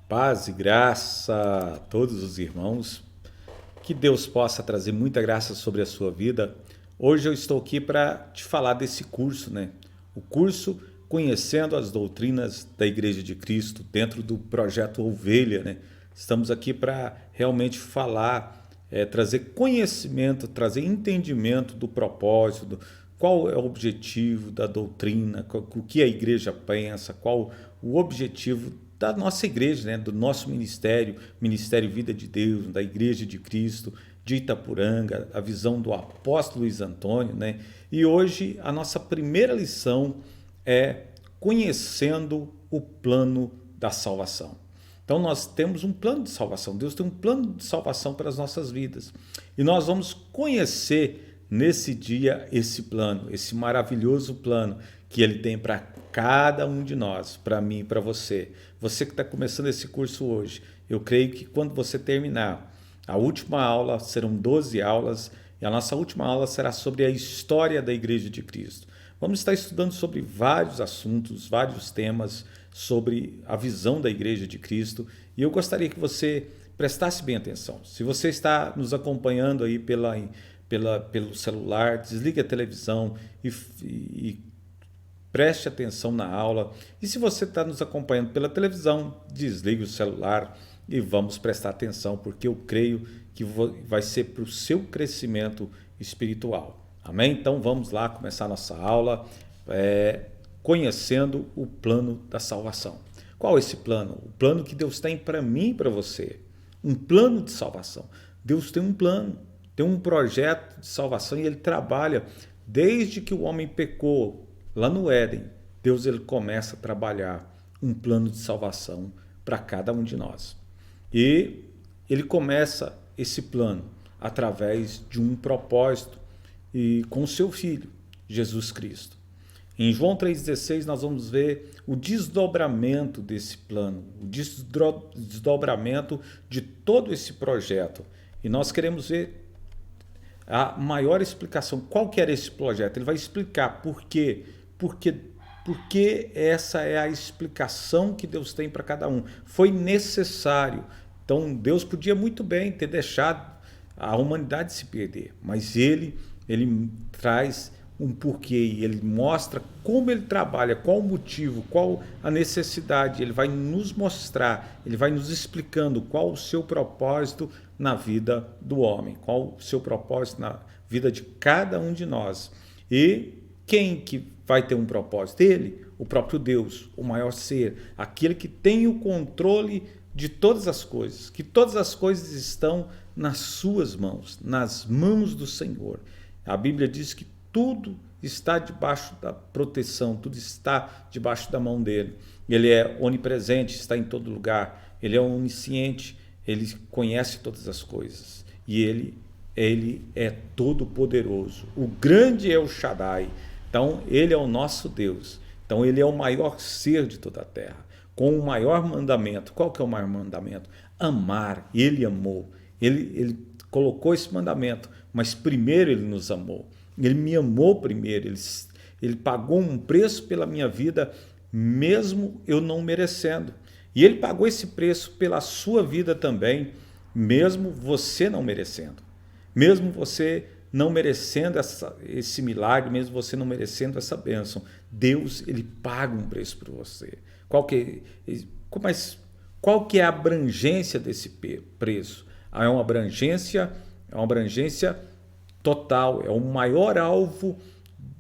Paz e graça a todos os irmãos. Que Deus possa trazer muita graça sobre a sua vida. Hoje eu estou aqui para te falar desse curso, né? O curso Conhecendo as Doutrinas da Igreja de Cristo, dentro do projeto Ovelha, né? Estamos aqui para realmente falar, trazer conhecimento, trazer entendimento do propósito, qual é o objetivo da doutrina, o que a igreja pensa, qual o objetivo da nossa igreja, né, do nosso ministério, Ministério Vida de Deus, da Igreja de Cristo, de Itapuranga, a visão do apóstolo Luiz Antônio, né? E hoje a nossa primeira lição é conhecendo o plano da salvação. Então nós temos um plano de salvação, Deus tem um plano de salvação para as nossas vidas. E nós vamos conhecer nesse dia esse plano, esse maravilhoso plano que ele tem para cada um de nós, para mim e para você. Você que está começando esse curso hoje, eu creio que quando você terminar, a última aula, serão 12 aulas, e a nossa última aula será sobre a história da Igreja de Cristo. Vamos estar estudando sobre vários assuntos, vários temas, sobre a visão da Igreja de Cristo, e eu gostaria que você prestasse bem atenção. Se você está nos acompanhando aí pelo celular, desligue a televisão e preste atenção na aula. E se você está nos acompanhando pela televisão, desligue o celular e vamos prestar atenção, porque eu creio que vai ser para o seu crescimento espiritual. Amém? Então vamos lá começar a nossa aula, conhecendo o plano da salvação. Qual é esse plano? O plano que Deus tem para mim e para você. Um plano de salvação. Deus tem um plano, tem um projeto de salvação e ele trabalha desde que o homem pecou lá no Éden. Deus ele começa a trabalhar um plano de salvação para cada um de nós. E ele começa esse plano através de um propósito e com o seu Filho, Jesus Cristo. Em João 3,16 nós vamos ver o desdobramento desse plano, o desdobramento de todo esse projeto. E nós queremos ver a maior explicação. Qual que era esse projeto? Ele vai explicar por quê. Porque essa é a explicação que Deus tem para cada um. Foi necessário. Então Deus podia muito bem ter deixado a humanidade se perder, mas ele traz um porquê, ele mostra como ele trabalha, qual o motivo, qual a necessidade, ele vai nos mostrar, ele vai nos explicando qual o seu propósito na vida do homem, qual o seu propósito na vida de cada um de nós. E quem que vai ter um propósito? Ele, o próprio Deus, o maior ser, aquele que tem o controle de todas as coisas, que todas as coisas estão nas suas mãos, nas mãos do Senhor. A Bíblia diz que tudo está debaixo da proteção, tudo está debaixo da mão dele. Ele é onipresente, está em todo lugar, ele é onisciente, ele conhece todas as coisas e ele é todo poderoso. O grande é o Shaddai. Então ele é o nosso Deus. Então ele é o maior ser de toda a terra, com o maior mandamento. Qual que é o maior mandamento? Amar. Ele amou. Ele colocou esse mandamento, mas primeiro ele nos amou. Ele me amou primeiro. Ele pagou um preço pela minha vida, mesmo eu não merecendo. E ele pagou esse preço pela sua vida também, mesmo você não merecendo. Mesmo você não merecendo esse milagre, mesmo você não merecendo essa bênção, Deus ele paga um preço por você. Qual que é a abrangência desse preço? É uma abrangência total, é o maior alvo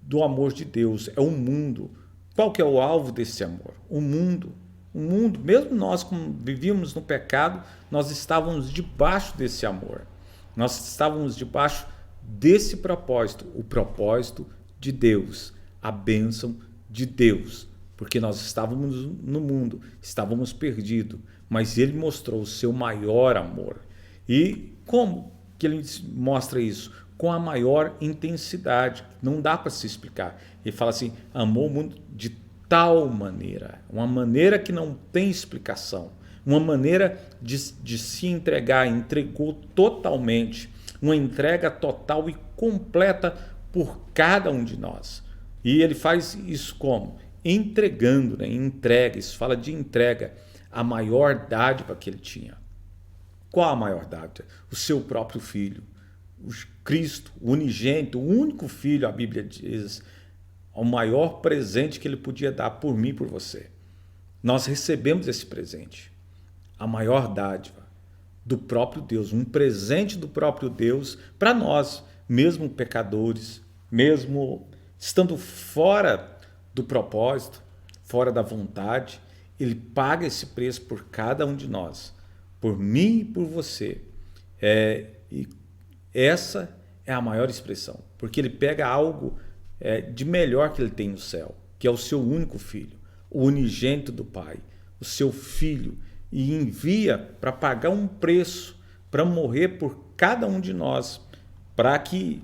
do amor de Deus, é o mundo. Qual que é o alvo desse amor? O mundo. O mundo, mesmo nós como vivíamos no pecado, nós estávamos debaixo desse amor. Nós estávamos debaixo desse propósito, o propósito de Deus, a bênção de Deus, porque nós estávamos no mundo, estávamos perdidos, mas ele mostrou o seu maior amor. E como que ele mostra isso? Com a maior intensidade, não dá para se explicar. Ele fala assim, amou o mundo de tal maneira, uma maneira que não tem explicação, uma maneira de se entregar, entregou totalmente, uma entrega total e completa por cada um de nós. E ele faz isso como? Entregando, né? Entrega, isso fala de entrega, a maior dádiva que ele tinha. Qual a maior dádiva? O seu próprio filho. O Cristo, o unigênito, o único filho, a Bíblia diz, o maior presente que ele podia dar por mim e por você. Nós recebemos esse presente, a maior dádiva do próprio Deus, um presente do próprio Deus para nós, mesmo pecadores, mesmo estando fora do propósito, fora da vontade, ele paga esse preço por cada um de nós, por mim e por você. E essa é a maior expressão, porque ele pega algo de melhor que ele tem no céu, que é o seu único filho, o unigênito do Pai, o seu filho, e envia para pagar um preço, para morrer por cada um de nós, para que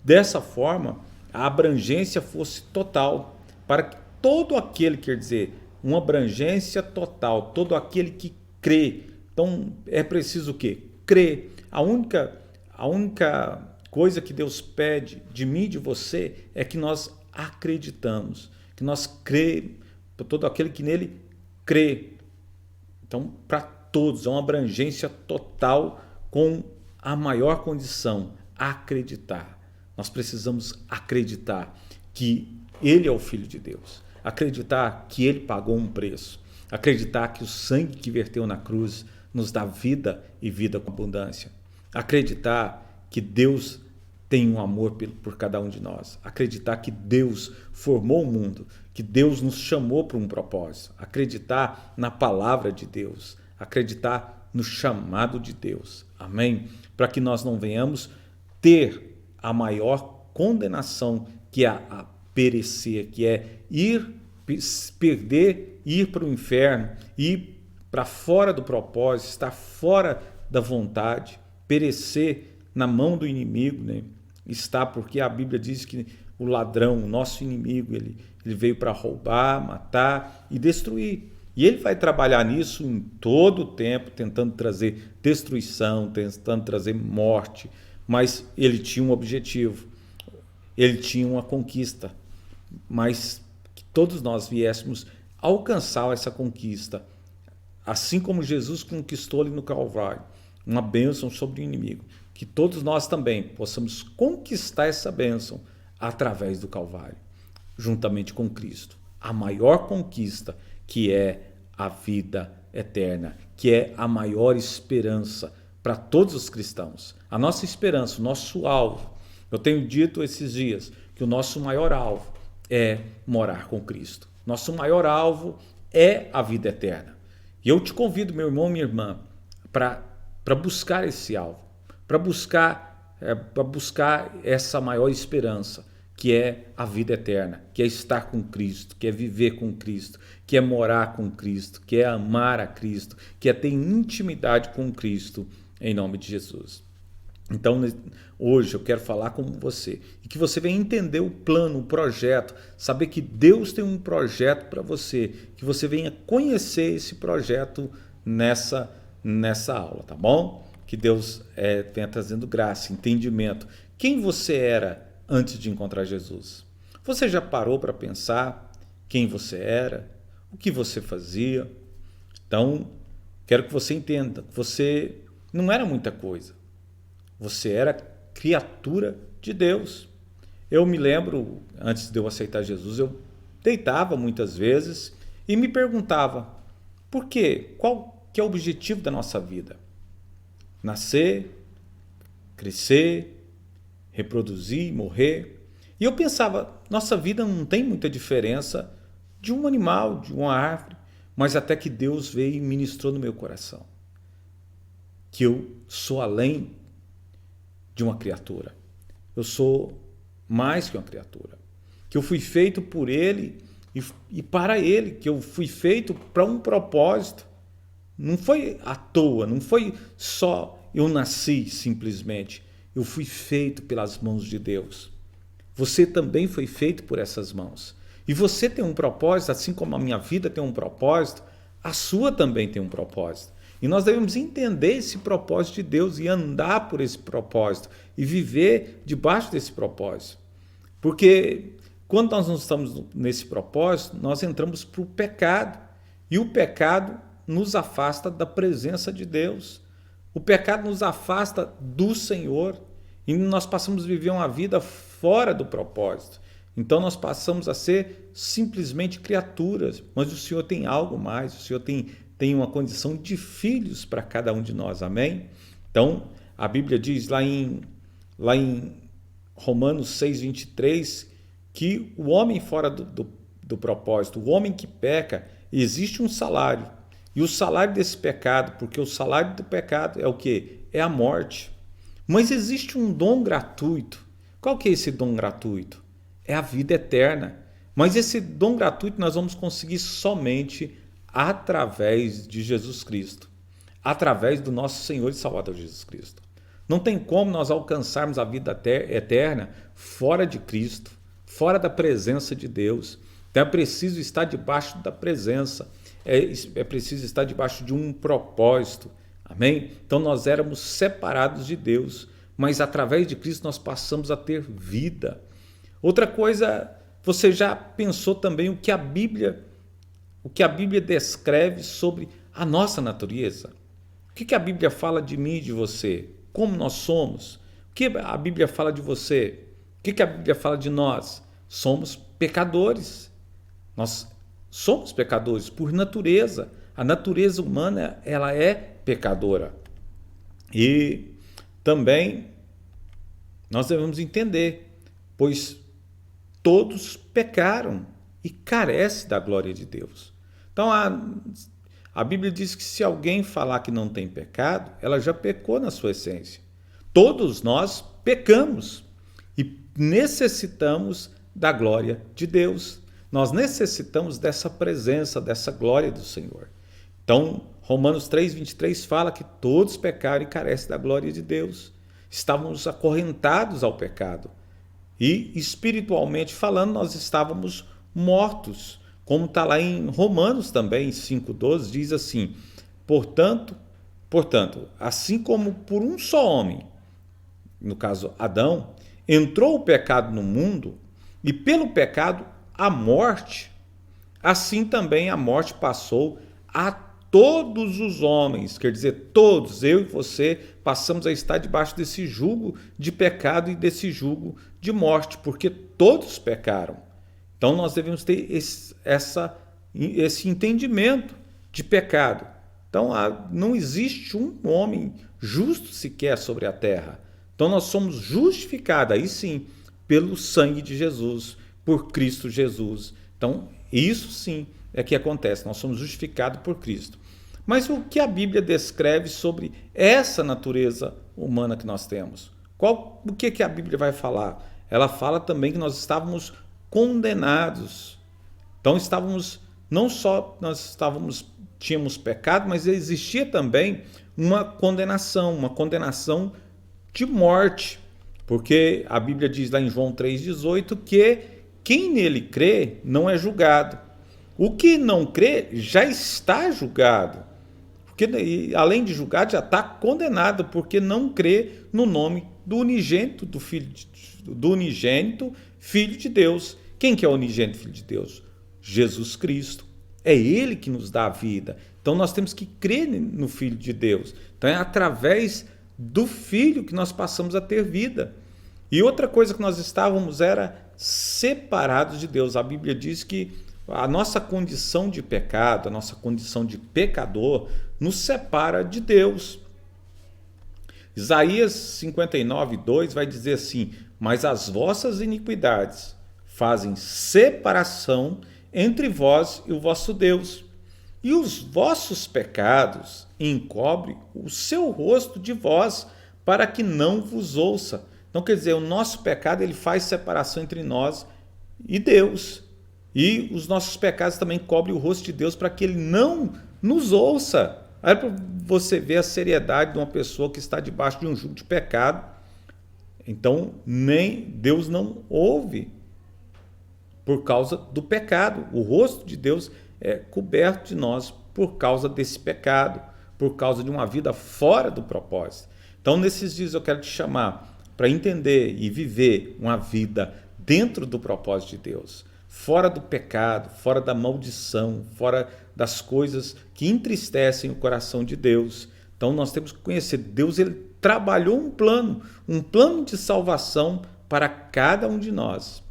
dessa forma a abrangência fosse total, para que todo aquele, quer dizer, uma abrangência total, todo aquele que crê. Então é preciso o quê? Crer. A única coisa que Deus pede de mim e de você é que nós acreditamos, que nós cremos, todo aquele que nele crê. Então, para todos, é uma abrangência total com a maior condição, acreditar. Nós precisamos acreditar que ele é o Filho de Deus, acreditar que ele pagou um preço, acreditar que o sangue que verteu na cruz nos dá vida e vida com abundância, acreditar que Deus tem um amor por cada um de nós, acreditar que Deus formou o mundo, que Deus nos chamou para um propósito, acreditar na palavra de Deus, acreditar no chamado de Deus, amém? Para que nós não venhamos ter a maior condenação, que é a perecer, que é perder, ir para o inferno, ir para fora do propósito, estar fora da vontade, perecer na mão do inimigo, né? Está porque a Bíblia diz que o ladrão, o nosso inimigo, ele veio para roubar, matar e destruir. E ele vai trabalhar nisso em todo o tempo, tentando trazer destruição, tentando trazer morte, mas ele tinha um objetivo, ele tinha uma conquista, mas que todos nós viéssemos alcançar essa conquista, assim como Jesus conquistou ali no Calvário, uma bênção sobre o inimigo, que todos nós também possamos conquistar essa bênção através do Calvário, juntamente com Cristo. A maior conquista, que é a vida eterna, que é a maior esperança para todos os cristãos. A nossa esperança, o nosso alvo. Eu tenho dito esses dias que o nosso maior alvo é morar com Cristo. Nosso maior alvo é a vida eterna. E eu te convido, meu irmão, minha irmã, para buscar esse alvo, para buscar essa maior esperança, que é a vida eterna, que é estar com Cristo, que é viver com Cristo, que é morar com Cristo, que é amar a Cristo, que é ter intimidade com Cristo, em nome de Jesus. Então, hoje eu quero falar com você e que você venha entender o plano, o projeto, saber que Deus tem um projeto para você, que você venha conhecer esse projeto nessa aula, tá bom? Que Deus venha trazendo graça, entendimento. Quem você era antes de encontrar Jesus? Você já parou para pensar quem você era? O que você fazia? Então, quero que você entenda, você não era muita coisa. Você era criatura de Deus. Eu me lembro, antes de eu aceitar Jesus, eu deitava muitas vezes e me perguntava, por quê? Qual que é o objetivo da nossa vida? Nascer, crescer, reproduzir, morrer. E eu pensava, nossa vida não tem muita diferença de um animal, de uma árvore, mas até que Deus veio e ministrou no meu coração que eu sou além de uma criatura. Eu sou mais que uma criatura. Que eu fui feito por Ele e para Ele, que eu fui feito para um propósito. Não foi à toa, não foi só eu nasci simplesmente. Eu fui feito pelas mãos de Deus. Você também foi feito por essas mãos. E você tem um propósito, assim como a minha vida tem um propósito, a sua também tem um propósito. E nós devemos entender esse propósito de Deus e andar por esse propósito e viver debaixo desse propósito. Porque quando nós não estamos nesse propósito, nós entramos para o pecado. E o pecado nos afasta da presença de Deus. O pecado nos afasta do Senhor e nós passamos a viver uma vida fora do propósito. Então nós passamos a ser simplesmente criaturas, mas o Senhor tem algo mais, o Senhor tem uma condição de filhos para cada um de nós, amém? Então a Bíblia diz lá em Romanos 6:23 que o homem fora do propósito, o homem que peca, existe um salário. E o salário desse pecado, porque o salário do pecado é o quê? É a morte. Mas existe um dom gratuito. Qual que é esse dom gratuito? É a vida eterna. Mas esse dom gratuito nós vamos conseguir somente através de Jesus Cristo. Através do nosso Senhor e Salvador Jesus Cristo. Não tem como nós alcançarmos a vida eterna fora de Cristo, fora da presença de Deus. Então é preciso estar debaixo da presença, é preciso estar debaixo de um propósito, amém? Então nós éramos separados de Deus, mas através de Cristo nós passamos a ter vida. Outra coisa, você já pensou também o que a Bíblia descreve sobre a nossa natureza? O que a Bíblia fala de mim e de você? Como nós somos? O que a Bíblia fala de você? O que a Bíblia fala de nós? Somos pecadores. Nós somos pecadores por natureza. A natureza humana, ela é pecadora. E também nós devemos entender, pois todos pecaram e carecem da glória de Deus. Então a Bíblia diz que se alguém falar que não tem pecado, ela já pecou na sua essência. Todos nós pecamos e necessitamos da glória de Deus. Nós necessitamos dessa presença, dessa glória do Senhor. Então, Romanos 3:23 fala que todos pecaram e carecem da glória de Deus. Estávamos acorrentados ao pecado. E, espiritualmente falando, nós estávamos mortos. Como está lá em Romanos também, 5:12, diz assim: Portanto, assim como por um só homem, no caso Adão, entrou o pecado no mundo, e pelo pecado a morte, assim também a morte passou a todos os homens, quer dizer, todos, eu e você, passamos a estar debaixo desse jugo de pecado e desse jugo de morte, porque todos pecaram. Então nós devemos ter esse entendimento de pecado. Então não existe um homem justo sequer sobre a terra. Então nós somos justificados, aí sim, pelo sangue de Jesus, por Cristo Jesus. Então isso sim é que acontece, nós somos justificados por Cristo. Mas o que a Bíblia descreve sobre essa natureza humana que nós temos? O que a Bíblia vai falar? Ela fala também que nós estávamos condenados. Então tínhamos pecado, mas existia também uma condenação de morte, porque a Bíblia diz lá em João 3,18 que quem nele crê não é julgado. O que não crê já está julgado, porque além de julgado já está condenado, porque não crê no nome do unigênito Filho de Deus. Quem que é o unigênito Filho de Deus? Jesus Cristo. É Ele que nos dá a vida. Então nós temos que crer no Filho de Deus. Então é através do Filho que nós passamos a ter vida. E outra coisa que nós estávamos era separados de Deus. A Bíblia diz que a nossa condição de pecado, a nossa condição de pecador, nos separa de Deus. Isaías 59:2 vai dizer assim: mas as vossas iniquidades fazem separação entre vós e o vosso Deus, e os vossos pecados encobrem o seu rosto de vós, para que não vos ouça. Então, quer dizer, o nosso pecado ele faz separação entre nós e Deus. E os nossos pecados também cobrem o rosto de Deus para que Ele não nos ouça. Aí para você ver a seriedade de uma pessoa que está debaixo de um jugo de pecado. Então, nem Deus não ouve por causa do pecado. O rosto de Deus é coberto de nós por causa desse pecado, por causa de uma vida fora do propósito. Então, nesses dias eu quero te chamar para entender e viver uma vida dentro do propósito de Deus, fora do pecado, fora da maldição, fora das coisas que entristecem o coração de Deus. Então nós temos que conhecer, Deus ele trabalhou um plano de salvação para cada um de nós.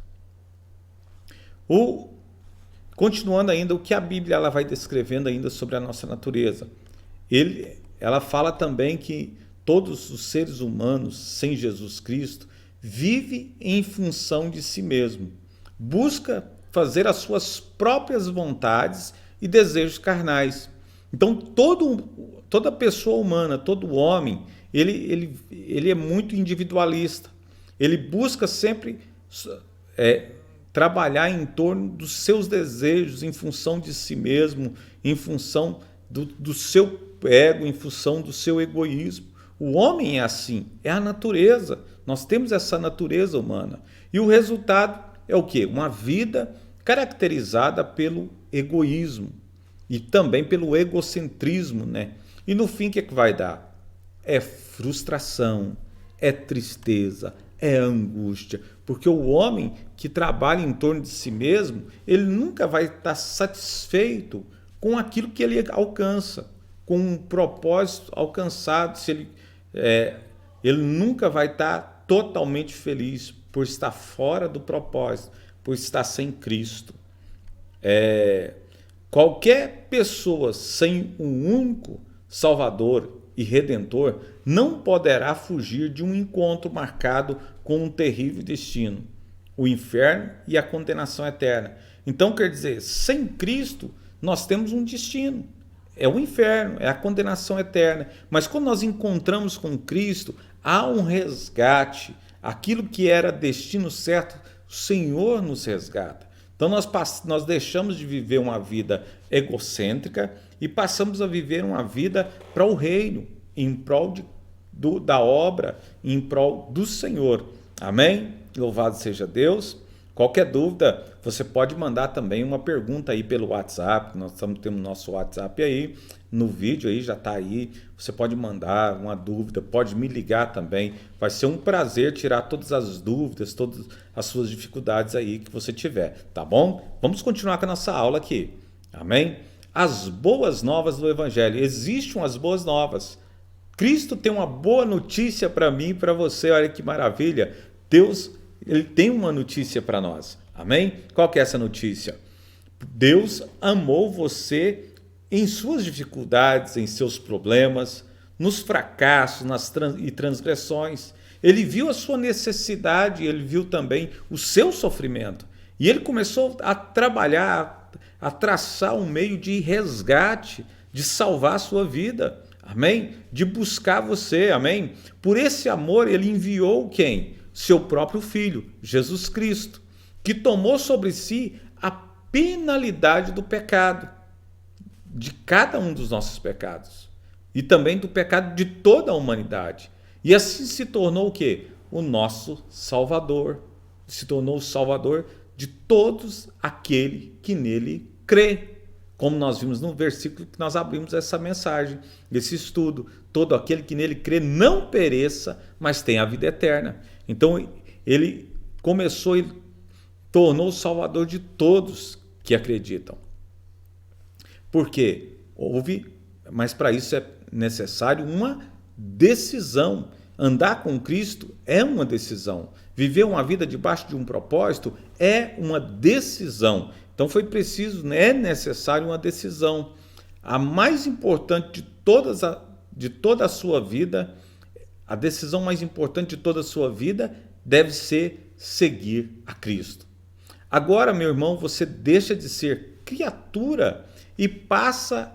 Continuando ainda, o que a Bíblia ela vai descrevendo ainda sobre a nossa natureza. Ela fala também que todos os seres humanos sem Jesus Cristo vivem em função de si mesmo. Busca fazer as suas próprias vontades e desejos carnais. Então toda pessoa humana, todo homem, ele é muito individualista. Ele busca sempre trabalhar em torno dos seus desejos, em função de si mesmo, em função do seu ego, em função do seu egoísmo. O homem é assim, é a natureza. Nós temos essa natureza humana. E o resultado é o quê? Uma vida caracterizada pelo egoísmo e também pelo egocentrismo, né? E no fim, o que vai dar? É frustração, é tristeza, é angústia, porque o homem que trabalha em torno de si mesmo, ele nunca vai estar satisfeito com aquilo que ele alcança, com um propósito alcançado. Ele nunca vai estar totalmente feliz por estar fora do propósito, por estar sem Cristo. Qualquer pessoa sem um único Salvador e Redentor não poderá fugir de um encontro marcado com um terrível destino, o inferno e a condenação eterna. Então, quer dizer, sem Cristo, nós temos um destino. É o inferno, é a condenação eterna. Mas quando nós encontramos com Cristo, há um resgate. Aquilo que era destino certo, o Senhor nos resgata. Então nós deixamos de viver uma vida egocêntrica e passamos a viver uma vida para o reino, em prol da obra, em prol do Senhor. Amém? Louvado seja Deus. Qualquer dúvida, você pode mandar também uma pergunta aí pelo WhatsApp. Nós temos nosso WhatsApp aí, no vídeo aí, já está aí. Você pode mandar uma dúvida, pode me ligar também. Vai ser um prazer tirar todas as dúvidas, todas as suas dificuldades aí que você tiver, tá bom? Vamos continuar com a nossa aula aqui. Amém? As boas novas do Evangelho. Existem as boas novas. Cristo tem uma boa notícia para mim e para você. Olha que maravilha. Deus, ele tem uma notícia para nós. Amém? Qual que é essa notícia? Deus amou você em suas dificuldades, em seus problemas, nos fracassos e transgressões. Ele viu a sua necessidade, ele viu também o seu sofrimento. E ele começou a trabalhar, a traçar um meio de resgate, de salvar a sua vida. Amém? De buscar você. Amém? Por esse amor, ele enviou quem? Seu próprio Filho, Jesus Cristo, que tomou sobre si a penalidade do pecado, de cada um dos nossos pecados, e também do pecado de toda a humanidade. E assim se tornou o quê? O nosso Salvador. Se tornou o Salvador de todos aquele que nele crê. Como nós vimos no versículo que nós abrimos essa mensagem, esse estudo. Todo aquele que nele crê não pereça, mas tenha a vida eterna. Então, ele tornou o Salvador de todos que acreditam. Por quê? Mas para isso é necessário uma decisão. Andar com Cristo é uma decisão. Viver uma vida debaixo de um propósito é uma decisão. Então foi preciso, é necessário uma decisão. A mais importante de toda a sua vida, a decisão mais importante de toda a sua vida deve ser seguir a Cristo. Agora, meu irmão, você deixa de ser criatura e passa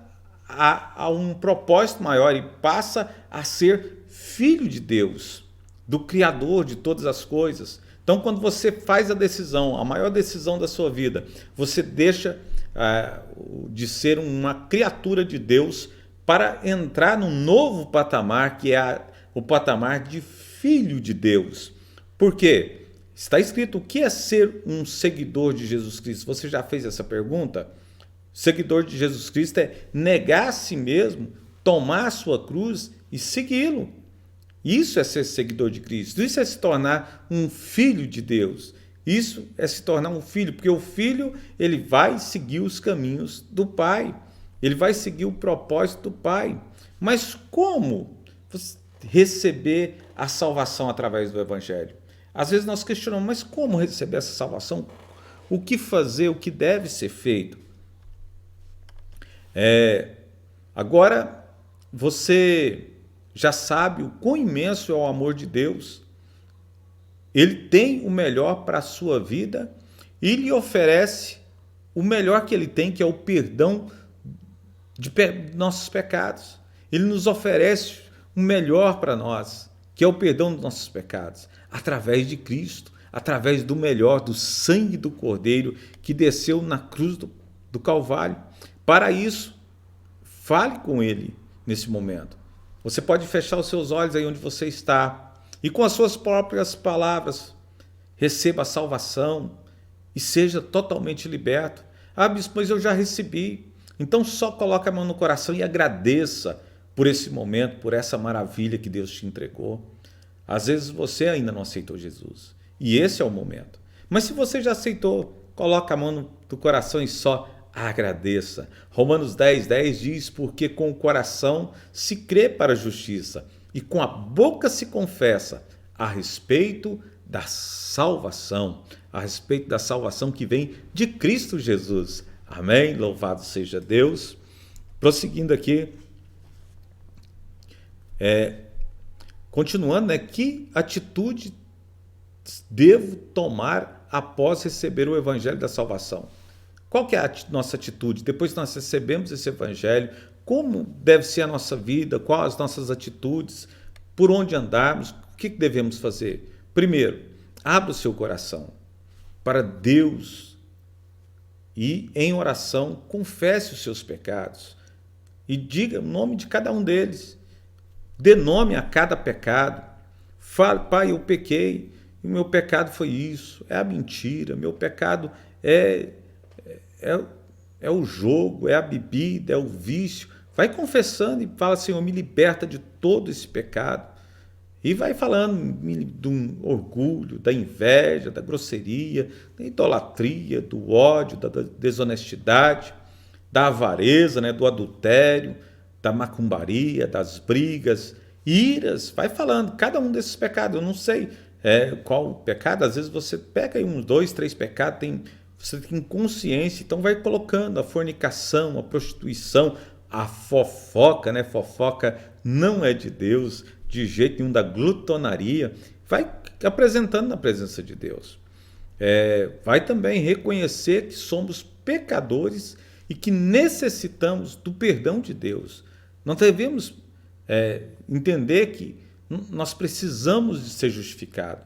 a um propósito maior e passa a ser filho de Deus, do Criador de todas as coisas. Então, quando você faz a decisão, a maior decisão da sua vida, você deixa de ser uma criatura de Deus para entrar num novo patamar, que é o patamar de filho de Deus. Por quê? Está escrito o que é ser um seguidor de Jesus Cristo. Você já fez essa pergunta? Seguidor de Jesus Cristo é negar a si mesmo, tomar a sua cruz e segui-lo. Isso é ser seguidor de Cristo. Isso é se tornar um filho de Deus. Isso é se tornar um filho, porque o filho ele vai seguir os caminhos do pai, ele vai seguir o propósito do pai. Mas como receber a salvação através do evangelho? Às vezes nós questionamos, mas como receber essa salvação? O que fazer, o que deve ser feito? Agora você já sabe o quão imenso é o amor de Deus. Ele tem o melhor para a sua vida e lhe oferece o melhor que ele tem, que é o perdão de nossos pecados. Ele nos oferece o melhor para nós, que é o perdão dos nossos pecados, através de Cristo, através do melhor, do sangue do Cordeiro que desceu na cruz do Calvário. Para isso, fale com ele nesse momento. Você pode fechar os seus olhos aí onde você está e com as suas próprias palavras receba a salvação e seja totalmente liberto. Ah, bispo, mas eu já recebi. Então só coloque a mão no coração e agradeça por esse momento, por essa maravilha que Deus te entregou. Às vezes você ainda não aceitou Jesus e esse é o momento. Mas se você já aceitou, coloque a mão no coração e só agradeça. Romanos 10:10 diz, porque com o coração se crê para a justiça e com a boca se confessa a respeito da salvação, que vem de Cristo Jesus. Amém? Louvado seja Deus. Prosseguindo aqui, continuando, que atitude devo tomar após receber o evangelho da salvação? Qual que é a nossa atitude? Depois que nós recebemos esse evangelho, como deve ser a nossa vida? Quais as nossas atitudes? Por onde andarmos? O que devemos fazer? Primeiro, abra o seu coração para Deus e em oração confesse os seus pecados e diga o nome de cada um deles. Dê nome a cada pecado. Fale, Pai, eu pequei, e o meu pecado foi isso, é a mentira, meu pecado é o jogo, é a bebida, é o vício. Vai confessando e fala, Senhor, me liberta de todo esse pecado. E vai falando do orgulho, da inveja, da grosseria, da idolatria, do ódio, da desonestidade, da avareza, do adultério, da macumbaria, das brigas, iras. Vai falando cada um desses pecados. Eu não sei qual o pecado. Às vezes você pega aí uns 2, 3 pecados, você tem consciência, então vai colocando a fornicação, a prostituição, a fofoca, Fofoca não é de Deus, de jeito nenhum, da glutonaria. Vai apresentando na presença de Deus. Vai também reconhecer que somos pecadores e que necessitamos do perdão de Deus. Nós devemos entender que nós precisamos de ser justificados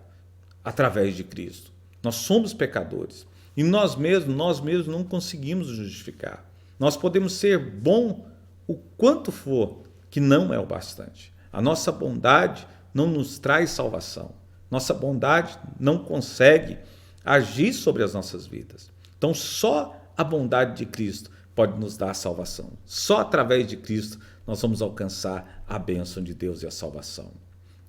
através de Cristo. Nós somos pecadores. E nós mesmos não conseguimos justificar. Nós podemos ser bom o quanto for, que não é o bastante. A nossa bondade não nos traz salvação. Nossa bondade não consegue agir sobre as nossas vidas. Então só a bondade de Cristo pode nos dar a salvação. Só através de Cristo nós vamos alcançar a bênção de Deus e a salvação.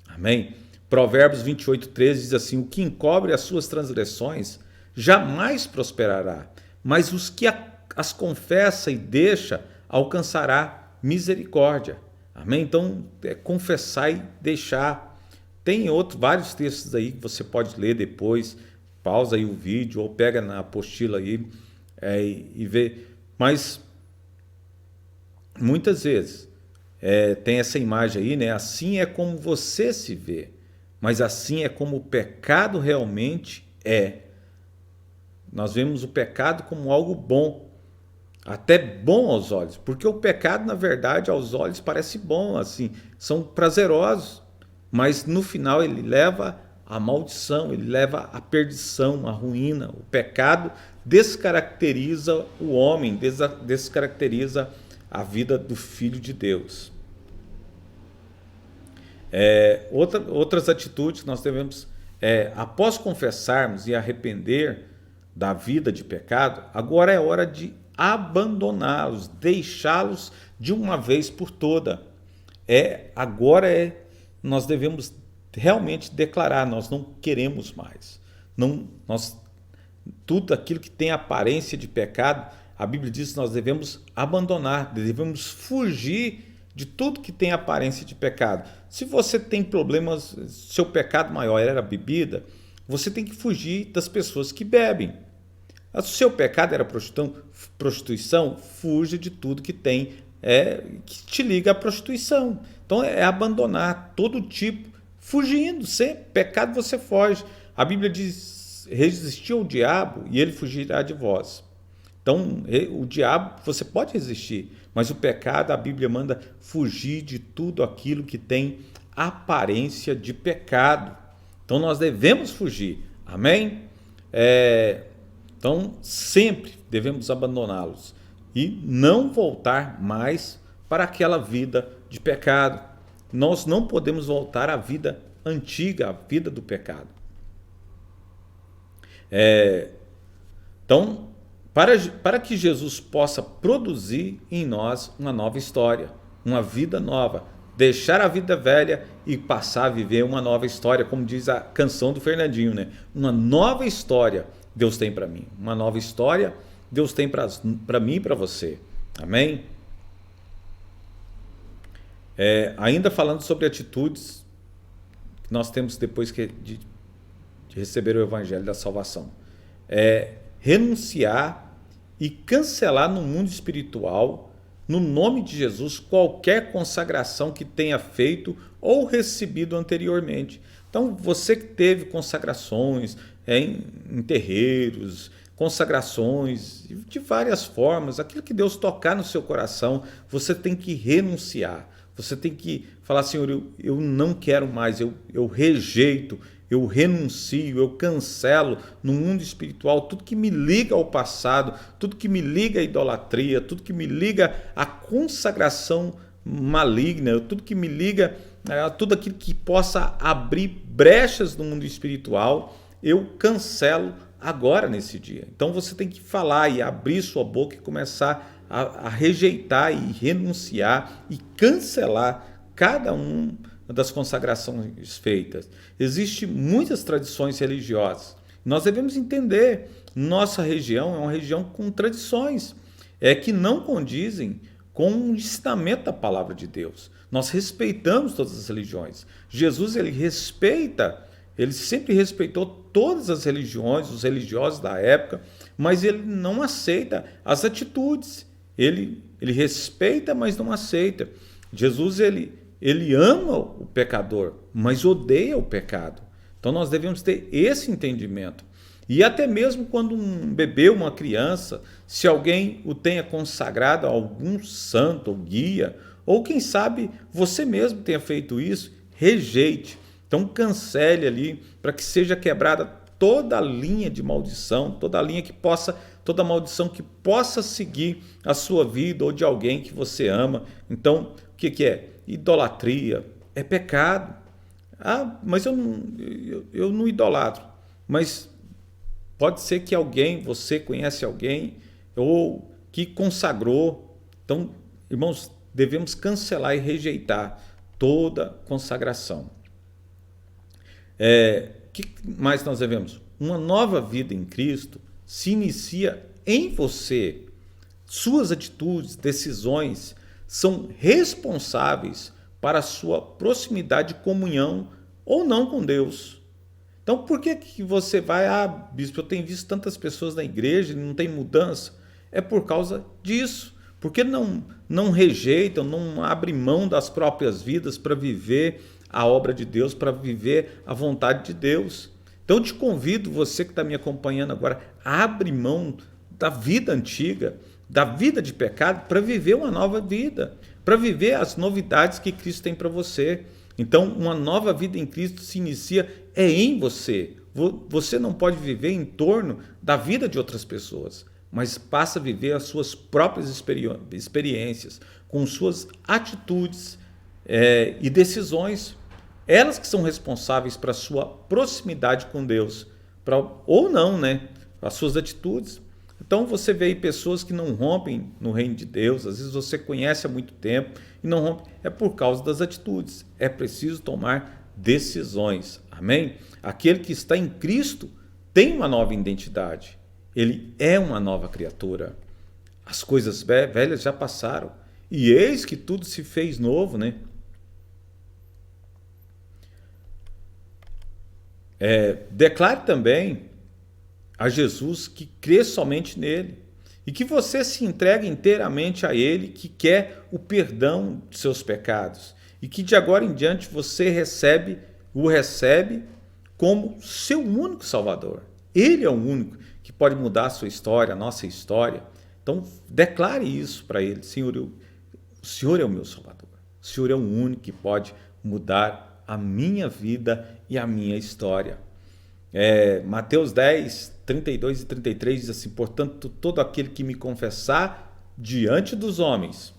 Amém? Provérbios 28:13 diz assim, o que encobre as suas transgressões jamais prosperará, mas os que as confessa e deixa alcançará misericórdia. Amém? Então, confessar e deixar. Tem vários textos aí que você pode ler depois, pausa aí o vídeo ou pega na apostila aí e vê. Mas, muitas vezes, tem essa imagem aí, assim é como você se vê, mas assim é como o pecado realmente é. Nós vemos o pecado como algo bom, até bom aos olhos, porque o pecado, na verdade, aos olhos parece bom, assim, são prazerosos, mas no final ele leva à maldição, ele leva à perdição, à ruína. O pecado descaracteriza o homem, descaracteriza a vida do Filho de Deus. Outras atitudes que nós devemos, após confessarmos e arrepender da vida de pecado, agora é hora de abandoná-los, deixá-los de uma vez por toda. Nós devemos realmente declarar, nós não queremos mais. não, nós, tudo aquilo que tem aparência de pecado, a Bíblia diz que nós devemos abandonar, devemos fugir de tudo que tem aparência de pecado. Se você tem problemas, seu pecado maior era a bebida, você tem que fugir das pessoas que bebem. Se o seu pecado era prostituição, fuja de tudo que tem que te liga à prostituição. Então é abandonar todo tipo, fugindo. Pecado você foge. A Bíblia diz, resistir ao diabo e ele fugirá de vós. Então, o diabo, você pode resistir, mas o pecado, a Bíblia manda fugir de tudo aquilo que tem aparência de pecado. Então, nós devemos fugir. Amém? Então, sempre devemos abandoná-los e não voltar mais para aquela vida de pecado. Nós não podemos voltar à vida antiga, à vida do pecado. Então, para que Jesus possa produzir em nós uma nova história, uma vida nova, deixar a vida velha e passar a viver uma nova história, como diz a canção do Fernandinho, né? Uma nova história Deus tem para mim, uma nova história Deus tem para mim e para você. Amém? Ainda falando sobre atitudes que nós temos depois de receber o Evangelho da salvação. Renunciar e cancelar no mundo espiritual, no nome de Jesus, qualquer consagração que tenha feito ou recebido anteriormente. Então, você que teve consagrações em terreiros, consagrações de várias formas, aquilo que Deus tocar no seu coração, você tem que renunciar. Você tem que falar, Senhor, eu não quero mais, eu rejeito, eu renuncio, eu cancelo no mundo espiritual tudo que me liga ao passado, tudo que me liga à idolatria, tudo que me liga à consagração maligna, tudo que me liga a tudo aquilo que possa abrir brechas no mundo espiritual, eu cancelo agora nesse dia. Então você tem que falar e abrir sua boca e começar a rejeitar e renunciar e cancelar cada das consagrações feitas. Existem muitas tradições religiosas. Nós devemos entender, nossa região é uma região com tradições que não condizem com o ensinamento da palavra de Deus. Nós respeitamos todas as religiões. Jesus, ele sempre respeitou todas as religiões, os religiosos da época, mas ele não aceita as atitudes. Ele respeita, mas não aceita. Jesus, ele ama o pecador, mas odeia o pecado. Então nós devemos ter esse entendimento. E até mesmo quando um bebê, uma criança, se alguém o tenha consagrado a algum santo ou guia, ou quem sabe você mesmo tenha feito isso, rejeite. Então cancele ali para que seja quebrada toda a linha de maldição, toda maldição que possa seguir a sua vida ou de alguém que você ama. Então, o que é? Idolatria é pecado. Mas eu não idolatro. Mas pode ser que você conhece alguém, ou que consagrou. Então, irmãos, devemos cancelar e rejeitar toda consagração. O que mais nós devemos? Uma nova vida em Cristo se inicia em você. Suas atitudes, decisões são responsáveis para a sua proximidade e comunhão ou não com Deus. Então, por que você vai, bispo, eu tenho visto tantas pessoas na igreja e não tem mudança? É por causa disso. Porque não rejeitam, não abrem mão das próprias vidas para viver a obra de Deus, para viver a vontade de Deus. Então, eu te convido, você que está me acompanhando agora, abre mão da vida antiga, da vida de pecado, para viver uma nova vida, para viver as novidades que Cristo tem para você. Então, uma nova vida em Cristo se inicia em você. Você não pode viver em torno da vida de outras pessoas, mas passa a viver as suas próprias experiências, com suas atitudes e decisões. Elas que são responsáveis para a sua proximidade com Deus, ou não, né? As suas atitudes. Então você vê aí pessoas que não rompem no reino de Deus, às vezes você conhece há muito tempo e não rompe, é por causa das atitudes. É preciso tomar decisões, amém? Aquele que está em Cristo tem uma nova identidade. Ele é uma nova criatura. As coisas velhas já passaram. E eis que tudo se fez novo, né? Declare também a Jesus que crê somente nele e que você se entregue inteiramente a ele, que quer o perdão de seus pecados e que de agora em diante você o recebe como seu único Salvador. Ele é o único que pode mudar a sua história, a nossa história. Então declare isso para ele: Senhor, o Senhor é o meu Salvador. O Senhor é o único que pode mudar a minha vida e a minha história. Mateus 10, 32 e 33 diz assim: portanto, todo aquele que me confessar diante dos homens,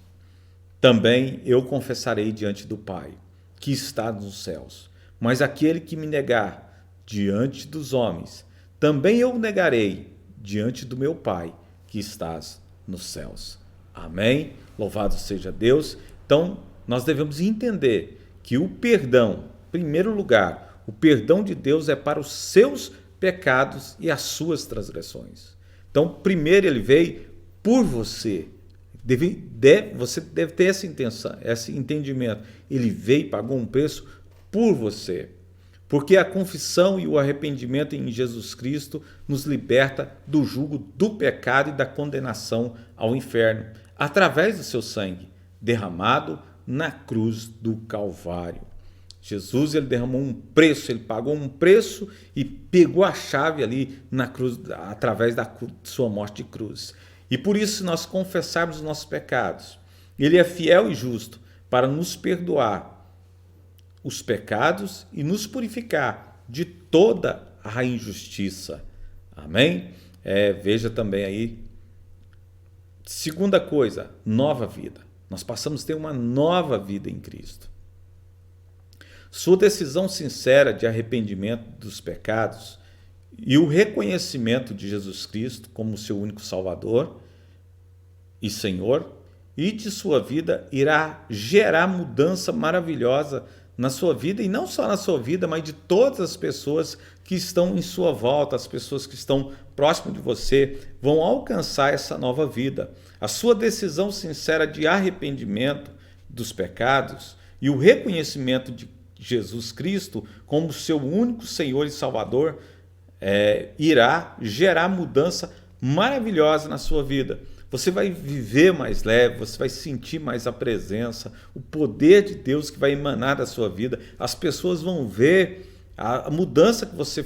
também eu confessarei diante do Pai, que está nos céus. Mas aquele que me negar diante dos homens, também eu o negarei diante do meu Pai, que estás nos céus. Amém? Louvado seja Deus. Então, nós devemos entender que o perdão, em primeiro lugar, o perdão de Deus é para os seus pecados e as suas transgressões. Então, primeiro ele veio por você. Você deve ter essa intenção, esse entendimento. Ele veio e pagou um preço por você. Porque a confissão e o arrependimento em Jesus Cristo nos liberta do jugo do pecado e da condenação ao inferno, através do seu sangue derramado na cruz do Calvário. Jesus, ele derramou um preço, ele pagou um preço e pegou a chave ali na cruz, através da sua morte de cruz. E por isso, se nós confessarmos os nossos pecados, ele é fiel e justo para nos perdoar os pecados e nos purificar de toda a injustiça. Amém? Veja também aí. Segunda coisa, nova vida. Nós passamos a ter uma nova vida em Cristo. Sua decisão sincera de arrependimento dos pecados e o reconhecimento de Jesus Cristo como seu único Salvador e Senhor e de sua vida irá gerar mudança maravilhosa na sua vida, e não só na sua vida, mas de todas as pessoas que estão em sua volta, as pessoas que estão próximo de você, vão alcançar essa nova vida. A sua decisão sincera de arrependimento dos pecados e o reconhecimento de Jesus Cristo como seu único Senhor e Salvador irá gerar mudança maravilhosa na sua vida. Você vai viver mais leve, você vai sentir mais a presença, o poder de Deus que vai emanar da sua vida. As pessoas vão ver a mudança que você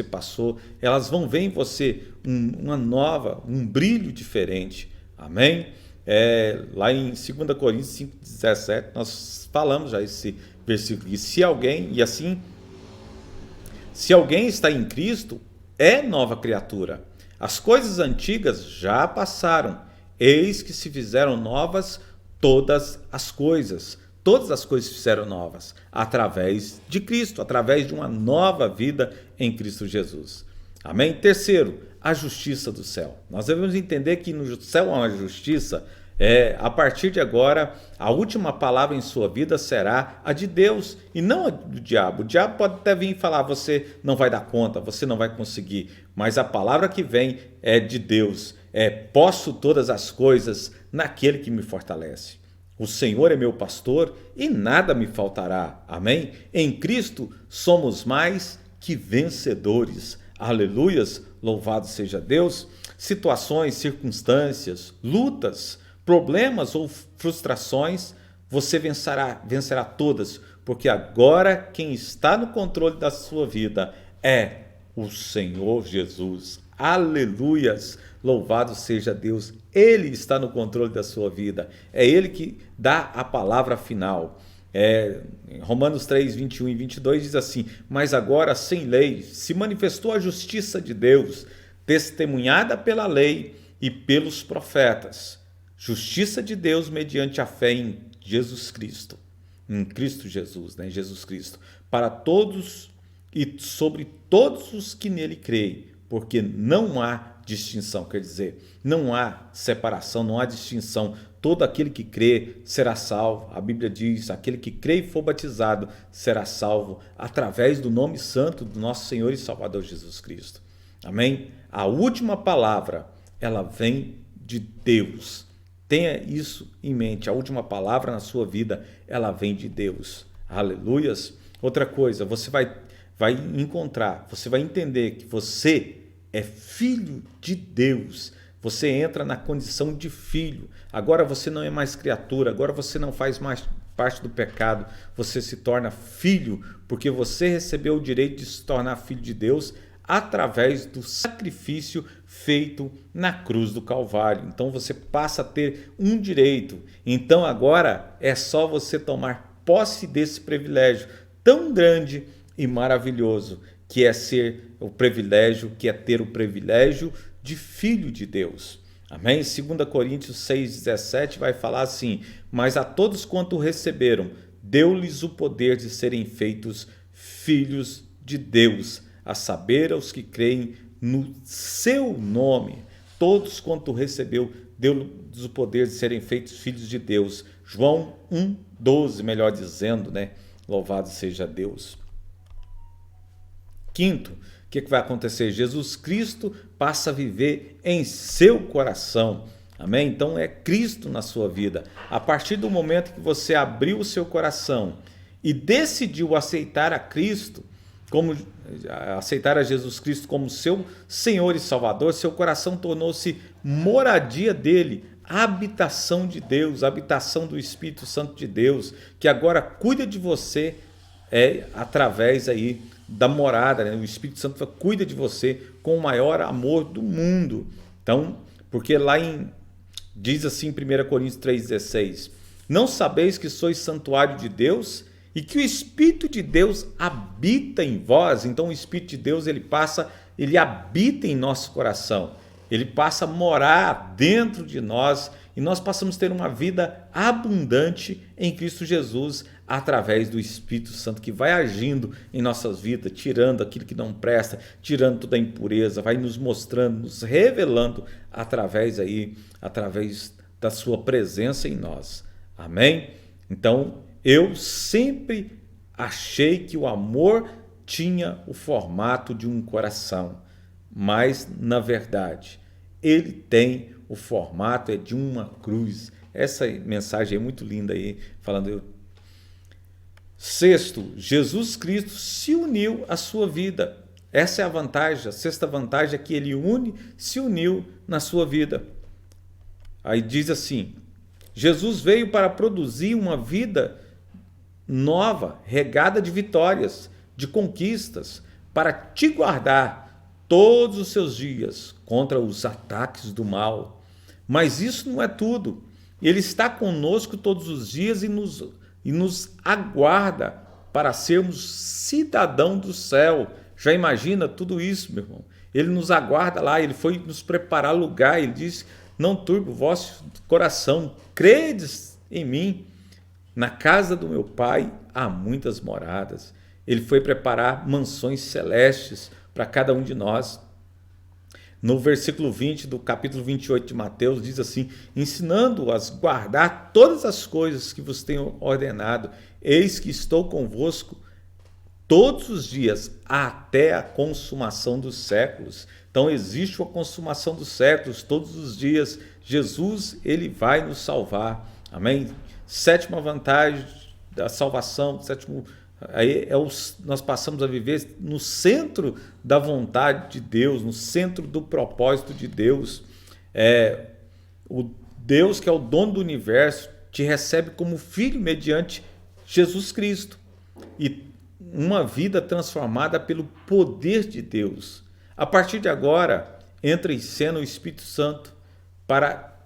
passou, elas vão ver em você um brilho diferente. Amém? Lá em 2 Coríntios 5,17, nós falamos já esse versículo. E se alguém está em Cristo, é nova criatura. As coisas antigas já passaram, eis que se fizeram novas todas as coisas. Todas as coisas se fizeram novas através de Cristo, através de uma nova vida em Cristo Jesus. Amém? Terceiro, a justiça do céu. Nós devemos entender que no céu há uma justiça. A partir de agora, a última palavra em sua vida será a de Deus e não a do diabo. O diabo pode até vir falar: você não vai dar conta, você não vai conseguir. Mas a palavra que vem é de Deus. Posso todas as coisas naquele que me fortalece. O Senhor é meu pastor e nada me faltará. Amém? Em Cristo somos mais que vencedores. Aleluias, louvado seja Deus. Situações, circunstâncias, lutas, problemas ou frustrações, você vencerá todas, porque agora quem está no controle da sua vida é o Senhor Jesus. Aleluias, louvado seja Deus. Ele está no controle da sua vida, é Ele que dá a palavra final. Romanos 3, 21 e 22 diz assim: mas agora sem lei se manifestou a justiça de Deus, testemunhada pela lei e pelos profetas. Justiça de Deus mediante a fé em Jesus Cristo, em Cristo Jesus, né? Jesus Cristo, para todos e sobre todos os que nele creem, porque não há distinção, quer dizer, não há separação, não há distinção todo aquele que crê será salvo. A Bíblia diz, aquele que crê e for batizado será salvo através do nome santo do nosso Senhor e Salvador Jesus Cristo. Amém? A última palavra, ela vem de Deus. Tenha isso em mente. A última palavra na sua vida, ela vem de Deus. Aleluias. Outra coisa, você vai encontrar, você vai entender que você é filho de Deus. Você entra na condição de filho. Agora você não é mais criatura, agora você não faz mais parte do pecado. Você se torna filho, porque você recebeu o direito de se tornar filho de Deus através do sacrifício feito na cruz do Calvário. Então você passa a ter um direito. Então agora é só você tomar posse desse privilégio tão grande e maravilhoso que é ser o privilégio, que é ter o privilégio de filho de Deus. Amém? 2 Coríntios 6,17 vai falar assim: mas a todos quanto receberam, deu-lhes o poder de serem feitos filhos de Deus, a saber, aos que creem no seu nome. Todos quanto recebeu, deu-lhes o poder de serem feitos filhos de Deus. João 1,12, melhor dizendo, né? Louvado seja Deus. Quinto, o que vai acontecer? Jesus Cristo passa a viver em seu coração. Amém? Então é Cristo na sua vida. A partir do momento que você abriu o seu coração e decidiu aceitar a Cristo, aceitar a Jesus Cristo como seu Senhor e Salvador, seu coração tornou-se moradia dele, habitação de Deus, habitação do Espírito Santo de Deus, que agora cuida de você através aí da morada, né? O Espírito Santo cuida de você com o maior amor do mundo. Então, porque diz assim em 1 Coríntios 3,16: não sabeis que sois santuário de Deus e que o Espírito de Deus habita em vós? Então o Espírito de Deus ele habita em nosso coração, ele passa a morar dentro de nós e nós passamos a ter uma vida abundante em Cristo Jesus através do Espírito Santo que vai agindo em nossas vidas, tirando aquilo que não presta, tirando toda a impureza, vai nos mostrando, nos revelando através da sua presença em nós. Amém? Então, eu sempre achei que o amor tinha o formato de um coração, mas, na verdade, ele tem o formato de uma cruz. Essa mensagem é muito linda aí, falando. Sexto, Jesus Cristo se uniu à sua vida. Essa é a vantagem. A sexta vantagem é que ele se uniu na sua vida. Aí diz assim: Jesus veio para produzir uma vida nova, regada de vitórias, de conquistas, para te guardar todos os seus dias contra os ataques do mal. Mas isso não é tudo. Ele está conosco todos os dias e nos aguarda para sermos cidadão do céu. Já imagina tudo isso, meu irmão? Ele nos aguarda lá, ele foi nos preparar lugar, ele disse: não turbe o vosso coração, credes em mim. Na casa do meu pai há muitas moradas. Ele foi preparar mansões celestes para cada um de nós. No versículo 20 do capítulo 28 de Mateus, diz assim: ensinando-as a guardar todas as coisas que vos tenho ordenado, eis que estou convosco todos os dias, até a consumação dos séculos. Então existe uma consumação dos séculos, todos os dias Jesus ele vai nos salvar. Amém? Sétima vantagem da salvação, nós passamos a viver no centro da vontade de Deus, no centro do propósito de Deus. O Deus que é o dono do universo te recebe como filho mediante Jesus Cristo. E uma vida transformada pelo poder de Deus. A partir de agora, entra em cena o Espírito Santo para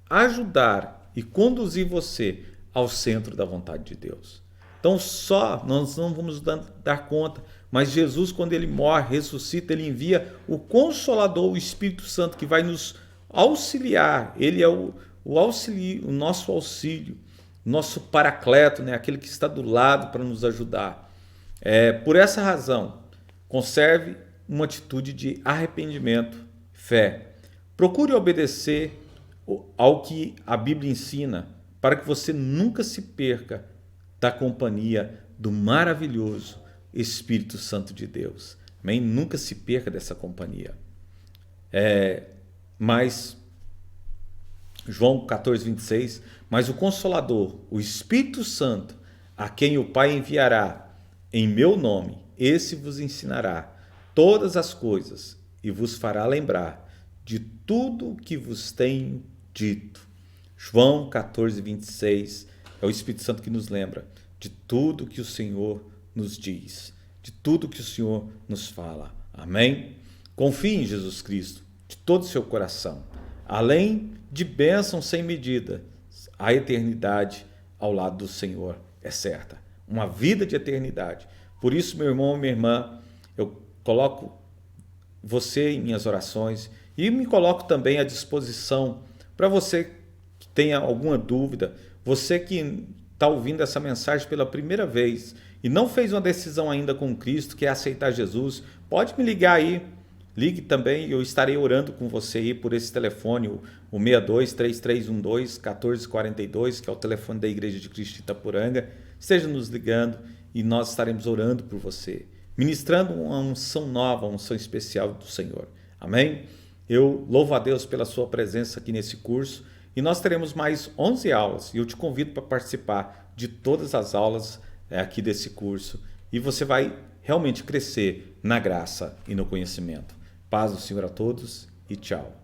ajudar e conduzir você ao centro da vontade de Deus. Então nós não vamos dar conta, mas Jesus, quando ele morre, ressuscita, ele envia o Consolador, o Espírito Santo, que vai nos auxiliar. Ele é o nosso auxílio, nosso paracleto, né? Aquele que está do lado para nos ajudar. Por essa razão, conserve uma atitude de arrependimento, fé. Procure obedecer ao que a Bíblia ensina, para que você nunca se perca da companhia do maravilhoso Espírito Santo de Deus. Amém? Nunca se perca dessa companhia. Mas, João 14, 26, mas o Consolador, o Espírito Santo, a quem o Pai enviará em meu nome, esse vos ensinará todas as coisas e vos fará lembrar de tudo o que vos tenho dito. João 14, 26 é o Espírito Santo que nos lembra de tudo que o Senhor nos diz, de tudo que o Senhor nos fala. Amém? Confie em Jesus Cristo de todo o seu coração. Além de bênção sem medida, a eternidade ao lado do Senhor é certa. Uma vida de eternidade. Por isso, meu irmão, minha irmã, eu coloco você em minhas orações e me coloco também à disposição para você que tenha alguma dúvida, você que está ouvindo essa mensagem pela primeira vez e não fez uma decisão ainda com Cristo, que é aceitar Jesus, pode me ligar aí. Ligue também, eu estarei orando com você aí por esse telefone, o 62-3312-1442, que é o telefone da Igreja de Cristo de Itapuranga. Esteja nos ligando e nós estaremos orando por você, ministrando uma unção nova, uma unção especial do Senhor. Amém? Eu louvo a Deus pela sua presença aqui nesse curso e nós teremos mais 11 aulas e eu te convido para participar de todas as aulas aqui desse curso e você vai realmente crescer na graça e no conhecimento. Paz do Senhor a todos e tchau.